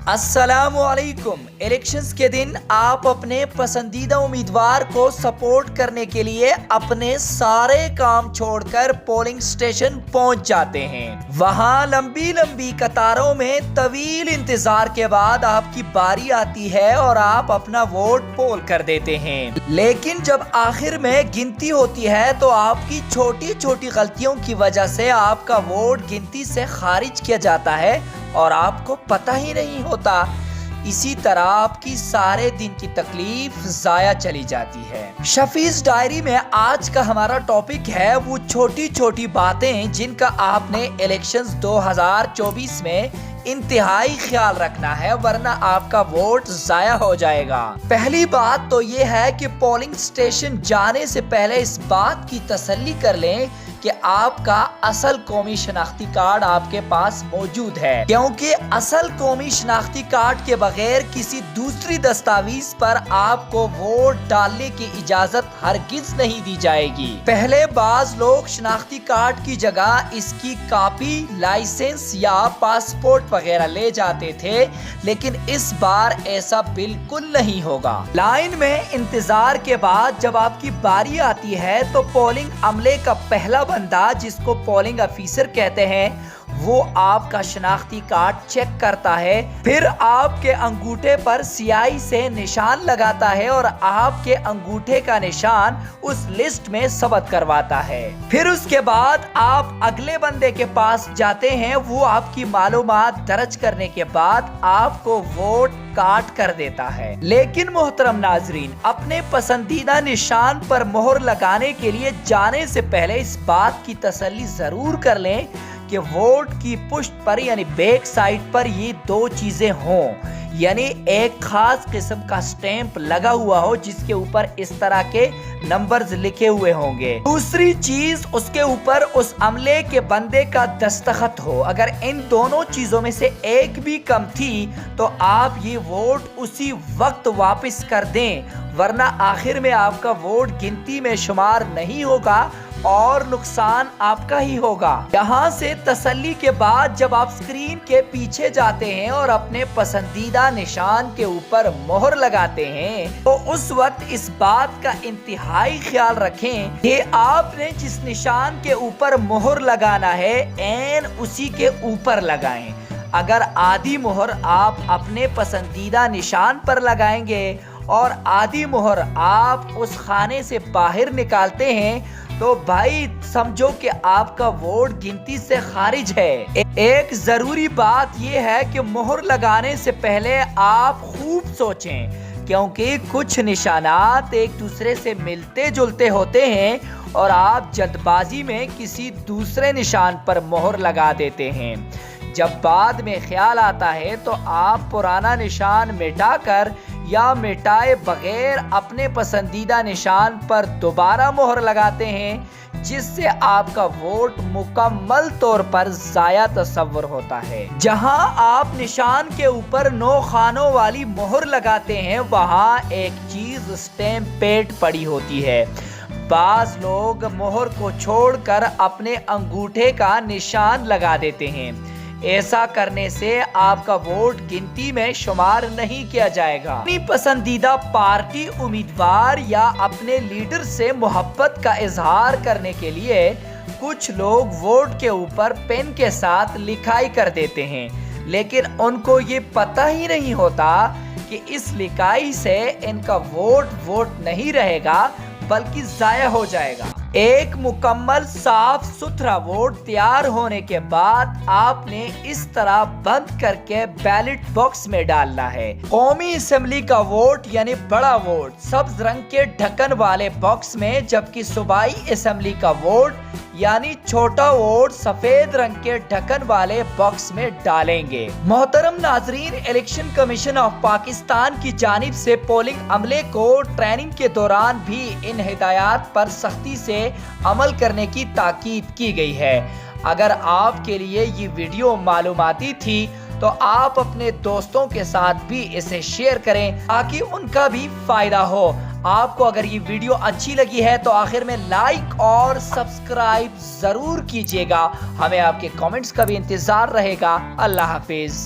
السلام علیکم۔ الیکشنز کے دن آپ اپنے پسندیدہ امیدوار کو سپورٹ کرنے کے لیے اپنے سارے کام چھوڑ کر پولنگ سٹیشن پہنچ جاتے ہیں۔ وہاں لمبی لمبی قطاروں میں طویل انتظار کے بعد آپ کی باری آتی ہے اور آپ اپنا ووٹ پول کر دیتے ہیں، لیکن جب آخر میں گنتی ہوتی ہے تو آپ کی چھوٹی چھوٹی غلطیوں کی وجہ سے آپ کا ووٹ گنتی سے خارج کیا جاتا ہے اور آپ کو پتہ ہی نہیں ہوتا۔ اسی طرح آپ کی سارے دن کی تکلیف ضائع چلی جاتی ہے۔ شفیز ڈائری میں آج کا ہمارا ٹاپک ہے وہ چھوٹی چھوٹی باتیں جن کا آپ نے الیکشنز 2024 میں انتہائی خیال رکھنا ہے، ورنہ آپ کا ووٹ ضائع ہو جائے گا۔ پہلی بات تو یہ ہے کہ پولنگ سٹیشن جانے سے پہلے اس بات کی تسلی کر لیں کہ آپ کا اصل قومی شناختی کارڈ آپ کے پاس موجود ہے، کیونکہ اصل قومی شناختی کارڈ کے بغیر کسی دوسری دستاویز پر آپ کو ووٹ ڈالنے کی اجازت ہرگز نہیں دی جائے گی۔ پہلے بعض لوگ شناختی کارڈ کی جگہ اس کی کاپی، لائسنس یا پاسپورٹ وغیرہ لے جاتے تھے، لیکن اس بار ایسا بالکل نہیں ہوگا۔ لائن میں انتظار کے بعد جب آپ کی باری آتی ہے تو پولنگ عملے کا پہلا بندہ، جس کو پولنگ آفیسر کہتے ہیں، وہ آپ کا شناختی کارڈ چیک کرتا ہے، پھر آپ کے انگوٹھے پر سیاہی سے نشان لگاتا ہے اور آپ کے انگوٹھے کا نشان اس لسٹ میں ثبت کرواتا ہے۔ پھر اس کے بعد آپ اگلے بندے کے پاس جاتے ہیں، وہ آپ کی معلومات درج کرنے کے بعد آپ کو ووٹ کاٹ کر دیتا ہے۔ لیکن محترم ناظرین، اپنے پسندیدہ نشان پر مہر لگانے کے لیے جانے سے پہلے اس بات کی تسلی ضرور کر لیں کہ ووٹ کی پشت پر یعنی بیک سائیڈ پر یہ دو چیزیں ہوں، یعنی ایک خاص قسم کا سٹیمپ لگا ہوا ہو جس کے اوپر اس طرح کے نمبرز لکھے ہوئے ہوں گے۔ دوسری چیز، اس کے اوپر اس عملے کے بندے کا دستخط ہو۔ اگر ان دونوں چیزوں میں سے ایک بھی کم تھی تو آپ یہ ووٹ اسی وقت واپس کر دیں، ورنہ آخر میں آپ کا ووٹ گنتی میں شمار نہیں ہوگا اور نقصان آپ کا ہی ہوگا۔ یہاں سے تسلی کے بعد جب آپ اسکرین کے پیچھے جاتے ہیں اور اپنے پسندیدہ نشان کے اوپر مہر لگاتے ہیں تو اس وقت اس بات کا انتہائی خیال رکھیں کہ آپ نے جس نشان کے اوپر مہر لگانا ہے عین اسی کے اوپر لگائیں۔ اگر آدھی مہر آپ اپنے پسندیدہ نشان پر لگائیں گے اور آدھی مہر آپ اس خانے سے باہر نکالتے ہیں تو بھائی سمجھو کہ آپ کا ووٹ گنتی سے خارج ہے۔ ایک ضروری بات یہ ہے کہ مہر لگانے سے پہلے آپ خوب سوچیں، کیونکہ کچھ نشانات ایک دوسرے سے ملتے جلتے ہوتے ہیں اور آپ جلد بازی میں کسی دوسرے نشان پر مہر لگا دیتے ہیں۔ جب بعد میں خیال آتا ہے تو آپ پرانا نشان مٹا کر یا مٹائے بغیر اپنے پسندیدہ نشان پر دوبارہ مہر لگاتے ہیں، جس سے آپ کا ووٹ مکمل طور پر ضائع تصور ہوتا ہے۔ جہاں آپ نشان کے اوپر 9 خانوں والی مہر لگاتے ہیں وہاں ایک چیز اسٹیمپ پیڈ پڑی ہوتی ہے۔ بعض لوگ مہر کو چھوڑ کر اپنے انگوٹھے کا نشان لگا دیتے ہیں۔ ایسا کرنے سے آپ کا ووٹ گنتی میں شمار نہیں کیا جائے گا۔ اپنی پسندیدہ پارٹی امیدوار یا اپنے لیڈر سے محبت کا اظہار کرنے کے لیے کچھ لوگ ووٹ کے اوپر پین کے ساتھ لکھائی کر دیتے ہیں، لیکن ان کو یہ پتہ ہی نہیں ہوتا کہ اس لکھائی سے ان کا ووٹ نہیں رہے گا بلکہ ضائع ہو جائے گا۔ ایک مکمل صاف ستھرا ووٹ تیار ہونے کے بعد آپ نے اس طرح بند کر کے بیلٹ باکس میں ڈالنا ہے۔ قومی اسمبلی کا ووٹ یعنی بڑا ووٹ سبز رنگ کے ڈھکن والے باکس میں، جبکہ صوبائی اسمبلی کا ووٹ یعنی چھوٹا ووٹ سفید رنگ کے ڈھکن والے باکس میں ڈالیں گے۔ محترم ناظرین، الیکشن کمیشن آف پاکستان کی جانب سے پولنگ عملے کو ٹریننگ کے دوران بھی ان ہدایات پر سختی سے عمل کرنے کی تاکید کی گئی ہے۔ اگر آپ کے لیے یہ ویڈیو معلوماتی تھی تو آپ اپنے دوستوں کے ساتھ بھی اسے شیئر کریں تاکہ ان کا بھی فائدہ ہو۔ آپ کو اگر یہ ویڈیو اچھی لگی ہے تو آخر میں لائک اور سبسکرائب ضرور کیجیے گا۔ ہمیں آپ کے کامنٹس کا بھی انتظار رہے گا۔ اللہ حافظ۔